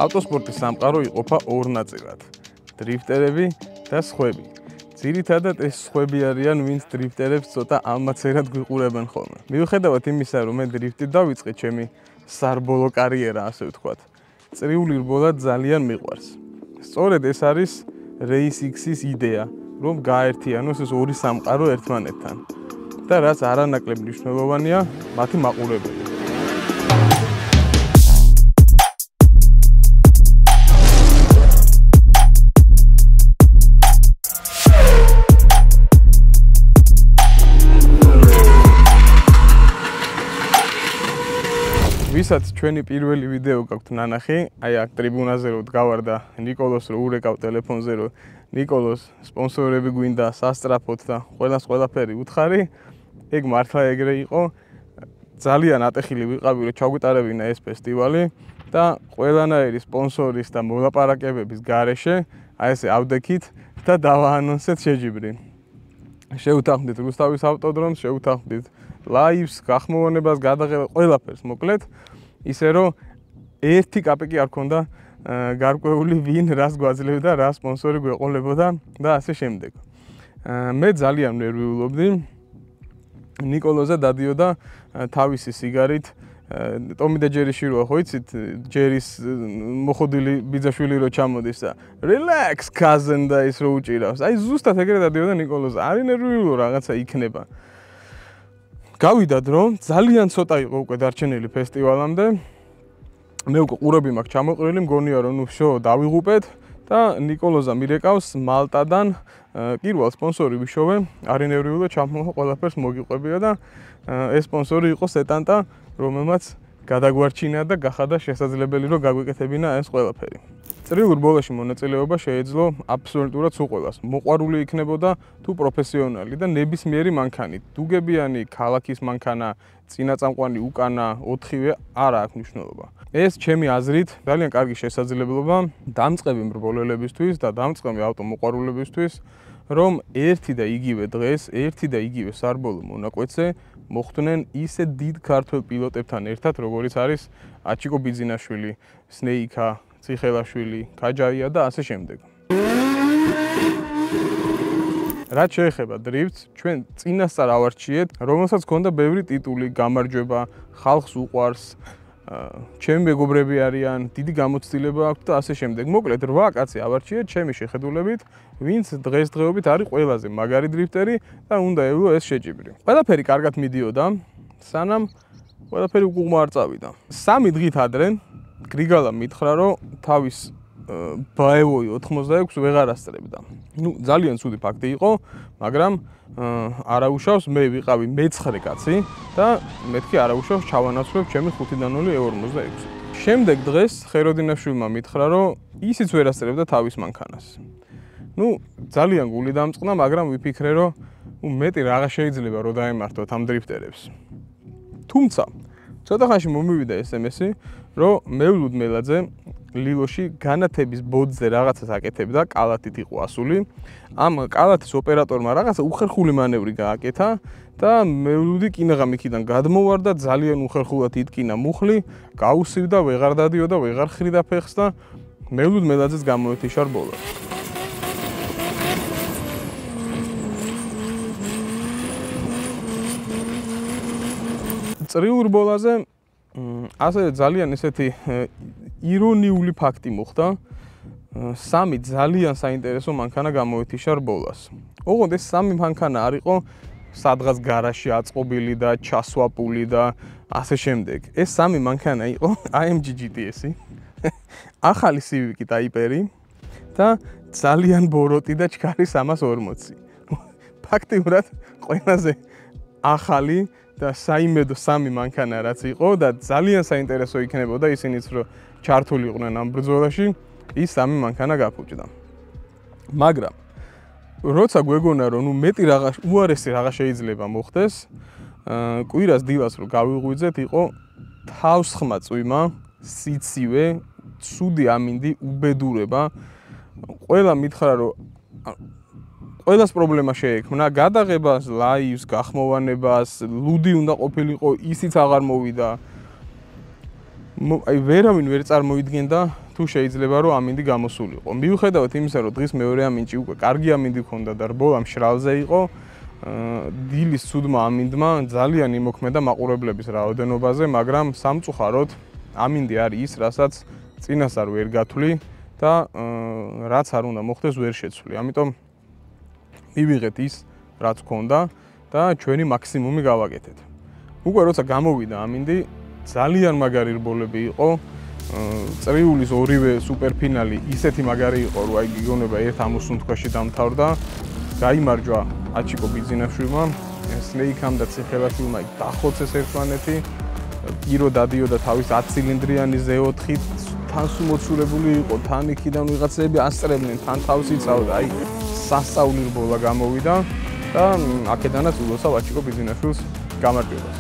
ავტოსპორტის სამყარო იყოფა ორ ნაწილად: დრიფტერები და სხვები. ძირითადად ეს სხვები არიან, ვინც დრიფტერებს ცოტა ამაცერად გვიყურებენ ხოლმე. მიუხედავად იმისა, რომ მე დრიფტით დავიწყე ჩემი სარბოლო კარიერა, ასე ვთქვათ, წრიული რბოლა ძალიან მიყვარს. სწორედ ეს არის RaceX-ის იდეა, რომ გააერთიანოს ეს ორი სამყარო ერთმანეთთან და რაც არანაკლებ მნიშვნელოვანია, მათი მაყურებელი. ვისაც ჩვენი პირველი ვიდეო გაქვთ ნანახი, აი აქ ტრიბუნაზე რომ დგავარ და ნიკოლოს რო ურეკავ ტელეფონზე რომ ნიკოლოს სპონსორები გვინდა სასტრაფოთ და ყველაფერი უთხარი, ეგ მართლა ეგრე იყო. ძალიან ატეხილი ვიყავი რომ ჩაგვიტარებინა ეს ფესტივალი და ყველანაირი სპონსორის და მოლაპარაკებების გარეშე აი ესე ავდექით და დავაანონსეთ შეჯიბრი. შევთანხმდით რუსთავის ავტოდრომს, შევთანხმდით ლაივს, გახმოვანებას, გადაღებას, ყველაფერს მოკლედ, ისე რომ ერთი კაპიკი არ ქონდა გარკვეული ვინ რას გვაძლევდა, რა სპონსორი გვეყოლებოდა და ასე შემდეგ. მე ძალიან ნერვიულობდი. ნიკოლოზა დადიოდა თავისი სიგარით, ტომი და ჯერიში როა ხო იცით, ჯერის მოხოდილი ბიძაშვილი რო ჩამოდის და relax cousin და ის რო უჭირავს. აი ზუსტად ეგრე დადიოდა ნიკოლოზა. არის ნერვიულო რაღაცა იქნება. გავიდა დრო, ძალიან ცოტა იყო უკვე დარჩენილი ფესტივალამდე. მე უკვე ყურები მაქვს ჩამოყრილი, მგონია რომ ნუ შო დავიღუპეთ და ნიკოლოზა მირეკავს მალტადან პირველ სპონსორი ვიშოვე, არის ნერვიულო, ჩამოვა ყველაფერს მოგიყვებია და ეს სპონსორი იყო სეტანტა, რომელმაც გადაგვარჩინა და გახადა შესაძლებელი რომ გაგვიკეთებინა ეს ყველაფერი. წრიულ რბოლაში მონაწილეობა შეეძლო აბსოლუტურად სულ ყველას. მოყვარული იქნებოდა თუ პროფესიონალი და ნებისმიერი მანქანი. დუგებიანი, ქალაქის მანქანა, წინაწამყვანი, უკანა, 4-ვე არ აქვს მნიშვნელობა. ეს ჩემი აზრით ძალიან კარგი შესაძლებლობა დამწყები მრბოლელებისთვის და დამწყები ავტომოყვარულებისთვის, რომ ერთი და იგივე დღეს, ერთი და იგივე სარბოლო მონაკვეთზე მოხვდნენ ისე დიდ ქართველ პილოტებთან ერთად, როგორიც არის აჩიკო ბიძინაშვილი, სნეიკა, ციხელაშვილი, ქაჯაია და ასე შემდეგ. რაც შეეხება დრიფტს, ჩვენ წინასწარ ავარჩიეთ, რომელსაც ჰქონდა ბევრი ტიტული, გამარჯვება, ხალხს უყვარს, ჩემი მეგობრები არიან, დიდი გამოცდილება აქვს და ასე შემდეგ. მოკლედ 8 კაცი ავარჩიეთ ჩემი შეხედულებით, ვინც დღესდღეობით არის ყველაზე მაგარი დრიფტერი და უნდა ელო ეს შეჯიბრი. ყველაფერი კარგად მიდიოდა, სანამ ყველაფერი უკუღმა არ წავიდა. 3 დღით ადრე გრიგალა მითხრა, რომ თავის ბაევოი 86 ვეღარ ასწრებდა. ნუ ძალიან ცუდი ფაქტი იყო, მაგრამ არაუშავს მე ვიყავი მე-9 კაცი და მეთქი არაუშავს ჩავანაცვლებ ჩემი 5-0 E46. შემდეგ დღეს ხეროდინაშვილმა მითხრა, რომ ისიც ვერ ასწრებდა თავის მანქანას. ნუ ძალიან გული დამწყნა, მაგრამ ვიფიქრე, რომ მეტი რაღა შეიძლება რომ დაემართოთ ამ დრიფტერებს. თუმცა ცოტა ხანში მომივიდა SMS-ი, რომ მევლუდ მელაძე ლილოში განათების ბოდზე რაღაცას აკეთებდა, კალათით იყო ასული. ამ კალათის ოპერატორმა რაღაცა უხერხული მანევრი გააკეთა და მევლუდი კინაღამიქიდან გადმოვარდა, ძალიან უხერხულად იტკინა მუხლი, გაუსივდა, ვეღარ დადიოდა, ვეღარ ხრიდა ფეხს და მევლუდ მელაძეს გამოეთიშა რბოლა. წრიულ რბოლაზე ასე ძალიან ესეთი ირონიული ფაქტი მოხდა. 3 ძალიან საინტერესო მანქანა გამოეთიშა რბოლას. ოღონდ ეს 3 მანქანა არ იყო სადღაც გარაჟში აწყობილი და ჩასვაპული და ასე შემდეგ. ეს 3 მანქანა იყო AMG GTS-ი, ახალი Civic Type-R და ძალიან ბოროტი და ჩქარი 340. ფაქტიურად ყველაზე ახალი და საიმედო 3 მანქანა რაც იყო და ძალიან საინტერესო იქნებოდა ისინიც რომ ჩართული იყვნენ ამ ბრძოლაში, ის 3 მანქანა გაფუჭდა. მაგრამ როცა გვეგონა რომ ნუ მეტი რაღა უარესი რაღა შეიძლება მოხდეს, კვირას დილას რომ გავიღვიძეთ, იყო თავსხმა წვიმა, სიცივე, ცუდი ამინდი, უბედურება. ყველა მითხრა რომ ყველას პრობლემა შეექმნა, გადაღებას, ლაივს, გახმოვანებას, ლუდი უნდა ყოფილიყო, ისიც აღარ მოვიდა. აი ვერავინ ვერ წარმოიდგენდა თუ შეიძლება რომ ამინდი გამოსულიყო. მიუხედავად იმისა, რომ დღის მეორე ამინდში უკვე კარგი ამინდი ჰქონდა და რბოლა მშრალზე იყო, დილის ცუდმა ამინდმა ძალიან იმოქმედა მაყურებლების რაოდენობაზე, მაგრამ სამწუხაროდ ამინდი არის ის, რასაც წინასწარ ვერ გათვლი და რაც არ უნდა მოხდეს ვერ შეცვლი. ამიტომ მივიღეთ ის, რაც ჰქონდა და ჩვენი მაქსიმუმი გავაკეთეთ. უკვე როცა გამოვიდა ამინდი, ძალიან მაგარი რბოლები იყო. წრიულის ორივე სუპერფინალი ისეთი მაგარი იყო, რომ აი გიგონება ერთ ამოსუნთქვაში დამთავრდა. გაიმარჯვა აჩიკო ბიძინაშვილმა, სნეიქამ და ციხელაშვილმა დახოცეს ერთმანეთი. გირო დადიოდა თავის 10 ცილინდრიანი Z4-ით, თან სუმოცურებული იყო, თან იქიდან ვიღაცები ასწრებდნენ, თან თავს იცავდა, აი სასწაული რბოლა გამოვიდა და აქედანაც ულოცავ აჩიკო ბიძინაშვილს გამარჯვებას.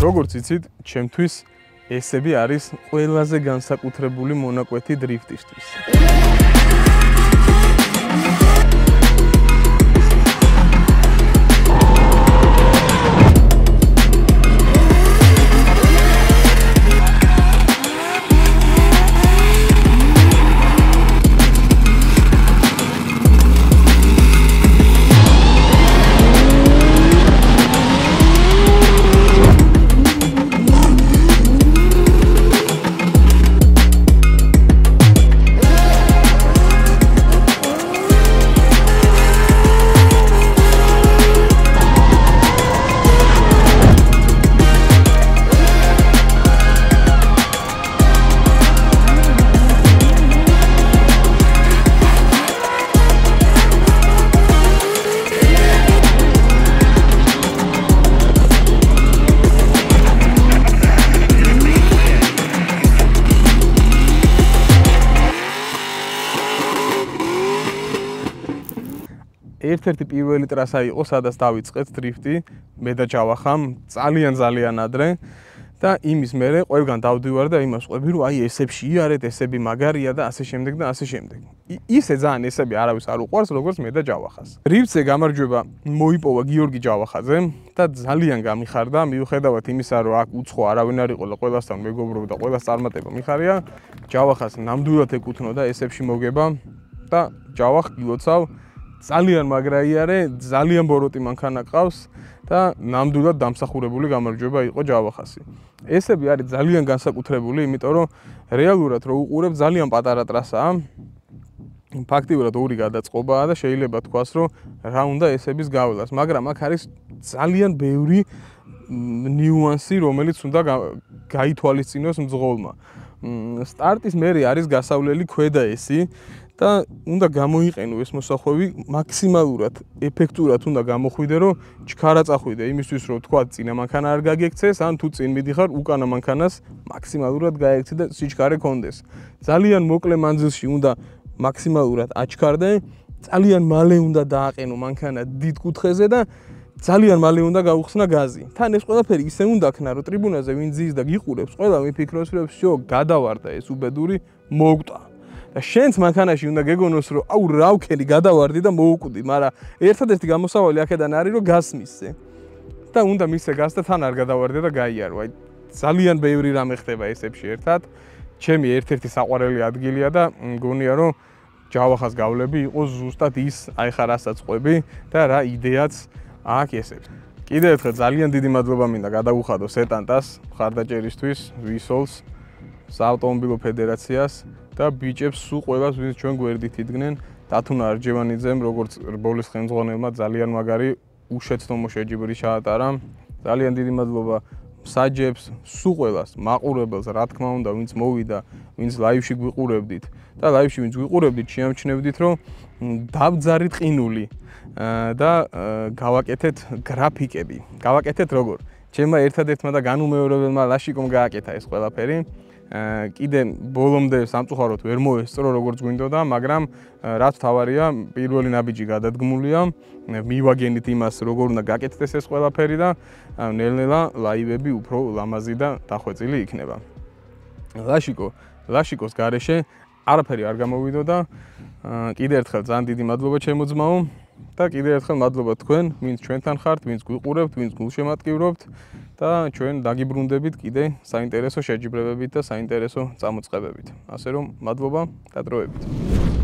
როგორც იცით, ჩემთვის ესები არის ყველაზე განსაკუთრებული მონაკვეთი დრიფტისთვის. ერთ-ერთი პირველი ტრასა იყო, სადაც დავიწყეთ დრიფტი, მე და ჯავახამ, ძალიან ადრე და იმის მერე ყველგან დავდივარ და იმას ყვები, რომ აი ესებში იარეთ, ესები მაგარია და ასე შემდეგ და ასე შემდეგ. ისე ძალიან ესები არავის არ უყვარს, როგორც მე და ჯავახას. დრიფტზე გამარჯვება მოიპოვა გიორგი ჯავახაძე და ძალიან გამიხარდა, მიუხედავად იმისა, რომ აქ უცხო არავინ არ იყო და ყველასთან მეგობრობდა, ყველას წარმატება მიხარია, ჯავახას ნამდვილად ეკუთვნოდა ესებში მოგება და ჯავახ გილოცავ ძალიან მაგრაიარე, ძალიან ბოროტი მანქანა ყავს და ნამდვილად დამსახურებული გამარჯვება იყო ჯავახასი. ესები არის ძალიან განსაკუთრებული, იმიტომ რომ რეალურად რო უყურებ ძალიან პატარა ტრასაა. ფაქტიურად ორი გადაწყობაა და შეიძლება თქვას, რომ რა უნდა ესების გავლას, მაგრამ აქ არის ძალიან ბევრი ნიუანსი, რომელიც უნდა გაითვალისწინოს მძღოლმა. სტარტის მერე არის გასავლელი ქვედა ესი და უნდა გამოიყენო ეს მოსახვევი მაქსიმალურად ეფექტურად უნდა გამოხვიდე, რომ ჩქარა წახვიდე იმისთვის, რომ თქვა წინა მანქანა არ გაგექცეს, ან თუ წინ მიდიხარ, უკანა მანქანას მაქსიმალურად გაექცე და სიჩქარე კონდეს. ძალიან მოკლე მანძილში უნდა მაქსიმალურად აჩქარდე, ძალიან მალე უნდა დააყენო მანქანა დიდ კუთხეზე და ძალიან მალე უნდა გაუხსნა გაზი. თან ეს ყველაფერი ისე უნდა ქნა, რომ ტრიბუნაზე ვინ ძის და გიყურებს, ყველა მიფიქროს, რომ всё, გადავარდა ეს უბედური, მოვკვდა. და შენც მანქანაში უნდა გეგონოს, რომ აუ რა ვქენი, გადავარდი და მოვკვდი, მაგრამ ერთადერთი გამოსავალი აქედან არის, რომ გას მისცე. და უნდა მისცე გას და თან არ გადავარდე და გაიარო. აი ძალიან ბევრი რამე ხდება ესებში ერთად. ჩემი ერთ-ერთი საყვარელი ადგილია და მგონია, რომ ჯავახას გავლები იყო ზუსტად ის, აი ხა რასაც ყვები და რა იდეაც აქ ესებს. კიდევ ერთხელ ძალიან დიდი მადლობა მინდა გადაუხადო სეტანტას, მხარდაჭერისთვის, ვისოლს, საავტომობილო ფედერაციას და ბიჭებს სულ ყველას, ვინც ჩვენ გვერდით იდგნენ, დათუნა არჯევანიძემ, როგორც რბოლის ხელმძღვანელმა ძალიან მაგარი უშეცდომო შეჯიბრი ჩაატარა. ძალიან დიდი მადლობა საჯებს, სულ ყველას, მაყურებელს, რა თქმა უნდა, ვინც მოვიდა, ვინც ლაივში გვიყურებდით და ლაივში ვინც გვიყურებდით, შეამჩნევდით, რომ დავძარით ყინული და გავაკეთეთ გრაფიკები. გავაკეთეთ როგორ? ჩემმა ერთადერთმა და განუმეორებელმა ლაშიკომ გააკეთა ეს ყველაფერი. კიდე ბოლომდე სამწუხაროდ ვერ მოესწრო როგორც გვინდოდა, მაგრამ რაც თავარია, პირველი ნაბიჯი გადადგმულია. მივაგენით იმას, როგორ უნდა გაკეთდეს ეს ყველაფერი და ნელ-ნელა ლაივები უფრო ლამაზი და დახვეწილი იქნება. ლაშიკოს გარეშე არაფერი არ გამოვიდოდა. კიდე ერთხელ ძალიან დიდი მადლობა ჩემო ძმაო. და კიდევ ერთხელ მადლობა თქვენ, ვინც ჩვენთან ხართ, ვინც გვიყურებთ, ვინც გულშემატკივრობთ და ჩვენ დაგიბრუნდებით კიდე საინტერესო შეჯიბრებებით და საინტერესო წამოწყებებით. ასე რომ, მადლობა, დადროებით.